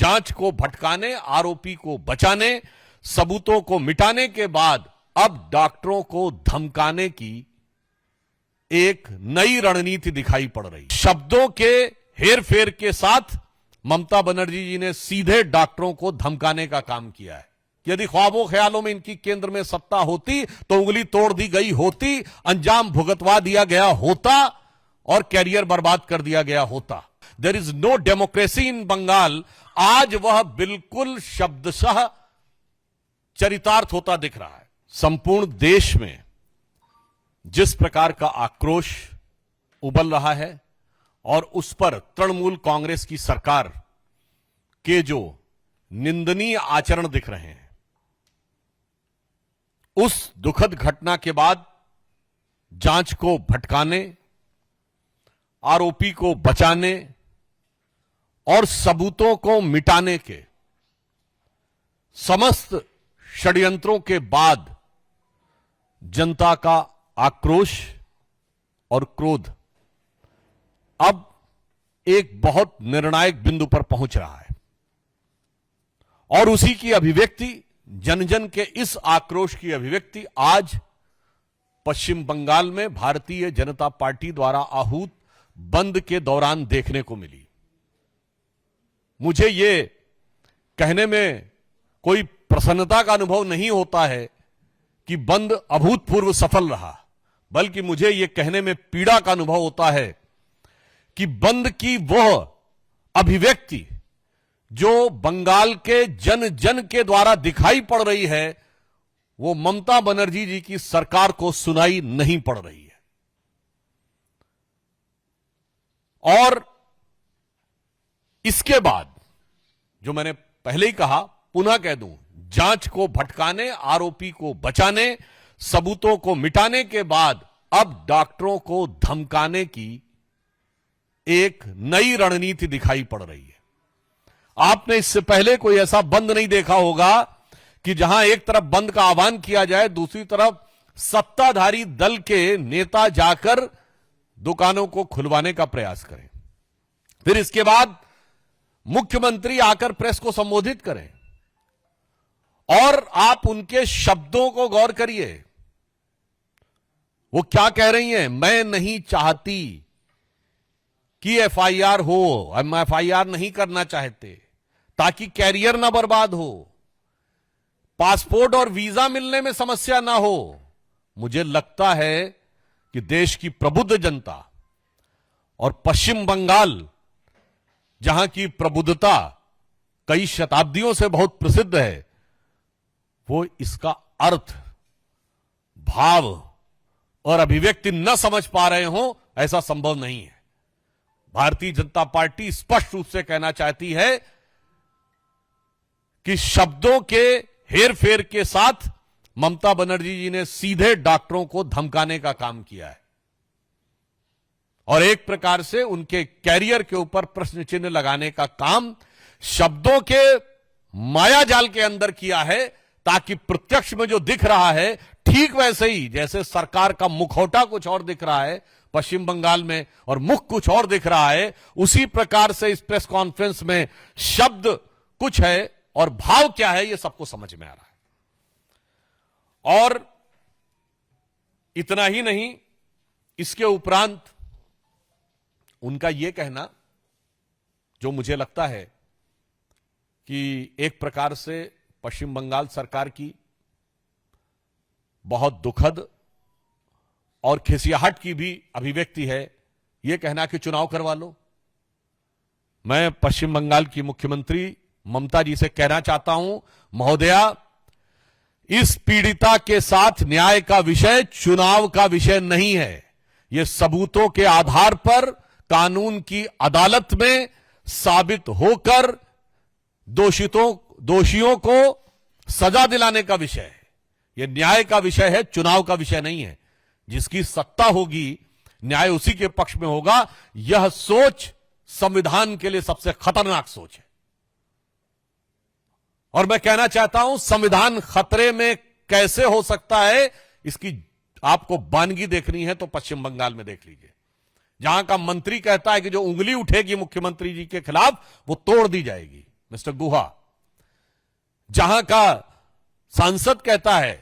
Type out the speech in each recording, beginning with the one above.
जांच को भटकाने, आरोपी को बचाने, सबूतों को मिटाने के बाद अब डॉक्टरों को धमकाने की एक नई रणनीति दिखाई पड़ रही। शब्दों के हेरफेर के साथ ममता बनर्जी जी ने सीधे डॉक्टरों को धमकाने का काम किया है। यदि ख्वाबों ख्यालों में इनकी केंद्र में सत्ता होती तो उंगली तोड़ दी गई होती, अंजाम भुगतवा दिया गया होता और कैरियर बर्बाद कर दिया गया होता। There is no democracy in Bengal. आज वह बिल्कुल शब्दशः चरितार्थ होता दिख रहा है। संपूर्ण देश में जिस प्रकार का आक्रोश उबल रहा है और उस पर तृणमूल कांग्रेस की सरकार के जो निंदनीय आचरण दिख रहे हैं, उस दुखद घटना के बाद जांच को भटकाने, आरोपी को बचाने और सबूतों को मिटाने के समस्त षड्यंत्रों के बाद जनता का आक्रोश और क्रोध अब एक बहुत निर्णायक बिंदु पर पहुंच रहा है और उसी की अभिव्यक्ति, जन जन के इस आक्रोश की अभिव्यक्ति आज पश्चिम बंगाल में भारतीय जनता पार्टी द्वारा आहूत बंद के दौरान देखने को मिली। मुझे ये कहने में कोई प्रसन्नता का अनुभव नहीं होता है कि बंद अभूतपूर्व सफल रहा, बल्कि मुझे यह कहने में पीड़ा का अनुभव होता है कि बंद की वह अभिव्यक्ति जो बंगाल के जन जन के द्वारा दिखाई पड़ रही है, वो ममता बनर्जी जी की सरकार को सुनाई नहीं पड़ रही है। और इसके बाद जो मैंने पहले ही कहा, पुनः कह दूं, जांच को भटकाने, आरोपी को बचाने, सबूतों को मिटाने के बाद अब डॉक्टरों को धमकाने की एक नई रणनीति दिखाई पड़ रही है। आपने इससे पहले कोई ऐसा बंद नहीं देखा होगा कि जहां एक तरफ बंद का आह्वान किया जाए, दूसरी तरफ सत्ताधारी दल के नेता जाकर दुकानों को खुलवाने का प्रयास करें, फिर इसके बाद मुख्यमंत्री आकर प्रेस को संबोधित करें और आप उनके शब्दों को गौर करिए। वो क्या कह रही हैं? मैं नहीं चाहती कि एफआईआर हो, हम एफआईआर नहीं करना चाहते ताकि कैरियर ना बर्बाद हो, पासपोर्ट और वीजा मिलने में समस्या ना हो। मुझे लगता है कि देश की प्रबुद्ध जनता और पश्चिम बंगाल, जहां की प्रबुद्धता कई शताब्दियों से बहुत प्रसिद्ध है, वो इसका अर्थ, भाव और अभिव्यक्ति न समझ पा रहे हो, ऐसा संभव नहीं है। भारतीय जनता पार्टी स्पष्ट रूप से कहना चाहती है कि शब्दों के हेरफेर के साथ ममता बनर्जी जी ने सीधे डॉक्टरों को धमकाने का काम किया है और एक प्रकार से उनके कैरियर के ऊपर प्रश्न चिन्ह लगाने का काम शब्दों के मायाजाल के अंदर किया है, ताकि प्रत्यक्ष में जो दिख रहा है, ठीक वैसे ही जैसे सरकार का मुखौटा कुछ और दिख रहा है पश्चिम बंगाल में और मुख कुछ और दिख रहा है, उसी प्रकार से इस प्रेस कॉन्फ्रेंस में शब्द कुछ है और भाव क्या है, यह सबको समझ में आ रहा है। और इतना ही नहीं, इसके उपरांत उनका यह कहना, जो मुझे लगता है कि एक प्रकार से पश्चिम बंगाल सरकार की बहुत दुखद और खिसियाहट की भी अभिव्यक्ति है, यह कहना कि चुनाव करवा लो। मैं पश्चिम बंगाल की मुख्यमंत्री ममता जी से कहना चाहता हूं, महोदया, इस पीड़िता के साथ न्याय का विषय चुनाव का विषय नहीं है। यह सबूतों के आधार पर कानून की अदालत में साबित होकर दोषियों को सजा दिलाने का विषय है। यह न्याय का विषय है, चुनाव का विषय नहीं है। जिसकी सत्ता होगी, न्याय उसी के पक्ष में होगा। यह सोच संविधान के लिए सबसे खतरनाक सोच है और मैं कहना चाहता हूं, संविधान खतरे में कैसे हो सकता है, इसकी आपको वानगी देखनी है तो पश्चिम बंगाल में देख लीजिए, जहां का मंत्री कहता है कि जो उंगली उठेगी मुख्यमंत्री जी के खिलाफ वो तोड़ दी जाएगी। मिस्टर गुहा, जहां का सांसद कहता है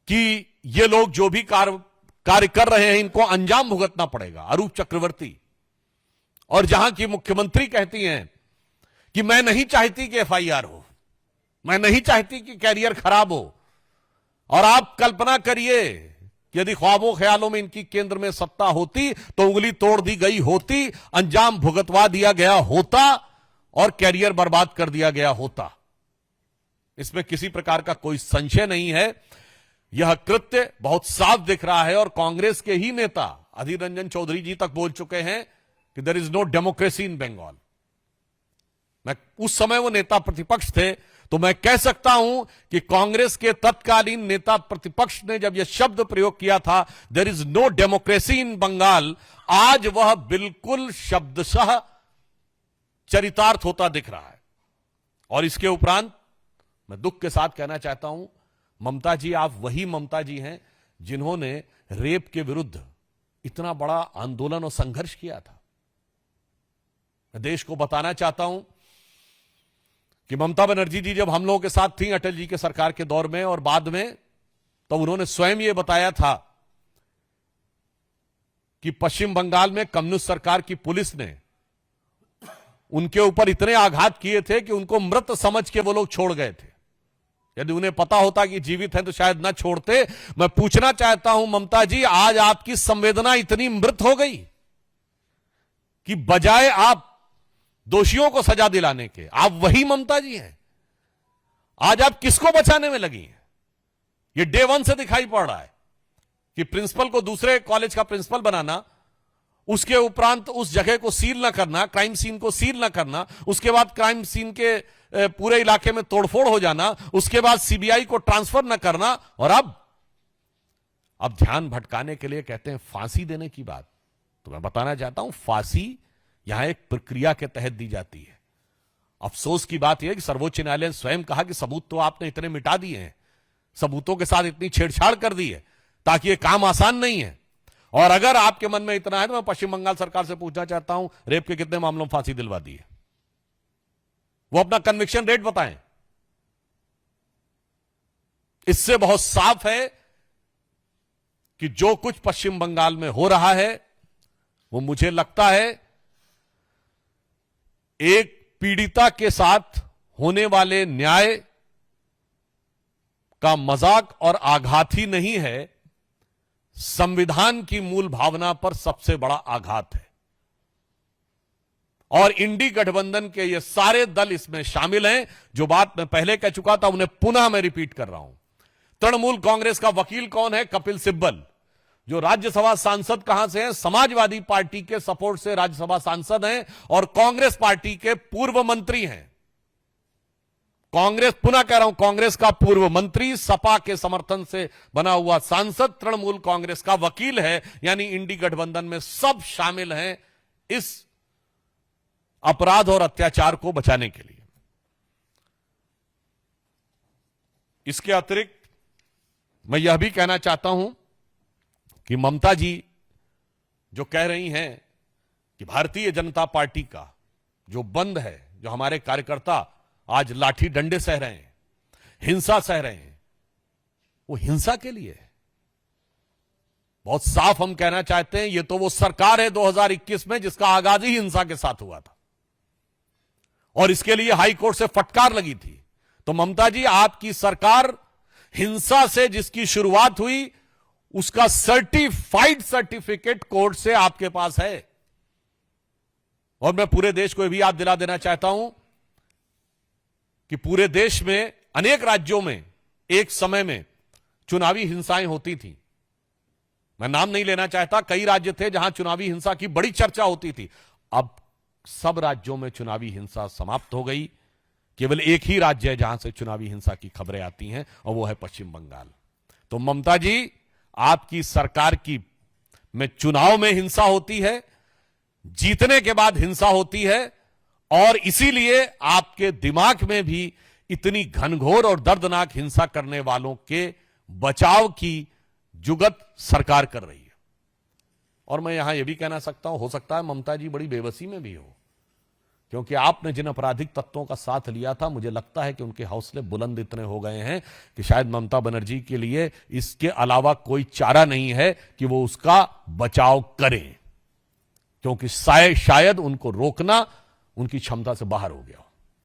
कि ये लोग जो भी कार्य कर रहे हैं इनको अंजाम भुगतना पड़ेगा, अरूप चक्रवर्ती, और जहां की मुख्यमंत्री कहती हैं कि मैं नहीं चाहती कि एफआईआर हो, मैं नहीं चाहती कि कैरियर खराब हो, और आप कल्पना करिए कि यदि ख्वाबों ख्यालों में इनकी केंद्र में सत्ता होती तो उंगली तोड़ दी गई होती, अंजाम भुगतवा दिया गया होता और कैरियर बर्बाद कर दिया गया होता। इसमें किसी प्रकार का कोई संशय नहीं है। यह कृत्य बहुत साफ दिख रहा है और कांग्रेस के ही नेता अधीर रंजन चौधरी जी तक बोल चुके हैं कि there is no democracy in Bengal. मैं उस समय वो नेता प्रतिपक्ष थे, तो मैं कह सकता हूं कि कांग्रेस के तत्कालीन नेता प्रतिपक्ष ने जब यह शब्द प्रयोग किया था there is no democracy in Bengal, आज वह बिल्कुल शब्दशः चरितार्थ होता दिख रहा है। और इसके उपरांत मैं दुख के साथ कहना चाहता हूं, ममता जी, आप वही ममता जी हैं जिन्होंने रेप के विरुद्ध इतना बड़ा आंदोलन और संघर्ष किया था। मैं देश को बताना चाहता हूं कि ममता बनर्जी जी जब हम लोगों के साथ थी अटल जी के सरकार के दौर में और बाद में, तो उन्होंने स्वयं यह बताया था कि पश्चिम बंगाल में कम्युनिस्ट सरकार की पुलिस ने उनके ऊपर इतने आघात किए थे कि उनको मृत समझ के वो लोग छोड़ गए थे। यदि उन्हें पता होता कि जीवित हैं तो शायद ना छोड़ते। मैं पूछना चाहता हूं ममता जी, आज आपकी संवेदना इतनी मृत हो गई कि बजाय आप दोषियों को सजा दिलाने के, आप वही ममता जी हैं। आज आप किसको बचाने में लगी हैं? यह डे वन से दिखाई पड़ रहा है कि प्रिंसिपल को दूसरे कॉलेज का प्रिंसिपल बनाना, उसके उपरांत उस जगह को सील न करना, क्राइम सीन को सील न करना, उसके बाद क्राइम सीन के पूरे इलाके में तोड़फोड़ हो जाना, उसके बाद सीबीआई को ट्रांसफर न करना, और अब ध्यान भटकाने के लिए कहते हैं फांसी देने की बात। तो मैं बताना चाहता हूं, फांसी यहां एक प्रक्रिया के तहत दी जाती है। अफसोस की बात यह है कि सर्वोच्च न्यायालय ने स्वयं कहा कि सबूत तो आपने इतने मिटा दिए हैं, सबूतों के साथ इतनी छेड़छाड़ कर दी है ताकि यह काम आसान नहीं है। और अगर आपके मन में इतना है तो मैं पश्चिम बंगाल सरकार से पूछना चाहता हूं, रेप के कितने मामलों में फांसी दिलवा दी है? वो अपना कन्विक्शन रेट बताएं। इससे बहुत साफ है कि जो कुछ पश्चिम बंगाल में हो रहा है वो मुझे लगता है एक पीड़िता के साथ होने वाले न्याय का मजाक और आघात ही नहीं है, संविधान की मूल भावना पर सबसे बड़ा आघात है। और इंडी गठबंधन के ये सारे दल इसमें शामिल हैं। जो बात मैं पहले कह चुका था उन्हें पुनः मैं रिपीट कर रहा हूं। तृणमूल कांग्रेस का वकील कौन है? कपिल सिब्बल, जो राज्यसभा सांसद कहां से हैं? समाजवादी पार्टी के सपोर्ट से राज्यसभा सांसद हैं और कांग्रेस पार्टी के पूर्व मंत्री हैं। कांग्रेस, पुनः कह रहा हूं, कांग्रेस का पूर्व मंत्री, सपा के समर्थन से बना हुआ सांसद, तृणमूल कांग्रेस का वकील है। यानी इंडी गठबंधन में सब शामिल हैं इस अपराध और अत्याचार को बचाने के लिए। इसके अतिरिक्त मैं यह भी कहना चाहता हूं कि ममता जी जो कह रही हैं कि भारतीय जनता पार्टी का जो बंद है, जो हमारे कार्यकर्ता आज लाठी डंडे सह रहे हैं, हिंसा सह रहे हैं, वो हिंसा के लिए है। बहुत साफ हम कहना चाहते हैं, ये तो वो सरकार है 2021 में जिसका आगाज ही हिंसा के साथ हुआ था और इसके लिए हाई कोर्ट से फटकार लगी थी। तो ममता जी, आपकी सरकार हिंसा से जिसकी शुरुआत हुई उसका सर्टिफिकेट कोर्ट से आपके पास है। और मैं पूरे देश को यह भी याद दिला देना चाहता हूं कि पूरे देश में अनेक राज्यों में एक समय में चुनावी हिंसाएं होती थी। मैं नाम नहीं लेना चाहता, कई राज्य थे जहां चुनावी हिंसा की बड़ी चर्चा होती थी। अब सब राज्यों में चुनावी हिंसा समाप्त हो गई। केवल एक ही राज्य है जहां से चुनावी हिंसा की खबरें आती हैं और वो है पश्चिम बंगाल। तो ममता जी, आपकी सरकार की में चुनाव में हिंसा होती है, जीतने के बाद हिंसा होती है, और इसीलिए आपके दिमाग में भी इतनी घनघोर और दर्दनाक हिंसा करने वालों के बचाव की जुगत सरकार कर रही है। और मैं यहां यह भी कहना सकता हूं, हो सकता है ममता जी बड़ी बेबसी में भी हो, क्योंकि आपने जिन आपराधिक तत्वों का साथ लिया था, मुझे लगता है कि उनके हौसले बुलंद इतने हो गए हैं कि शायद ममता बनर्जी के लिए इसके अलावा कोई चारा नहीं है कि वो उसका बचाव करें, क्योंकि शायद उनको रोकना उनकी क्षमता से बाहर हो गया।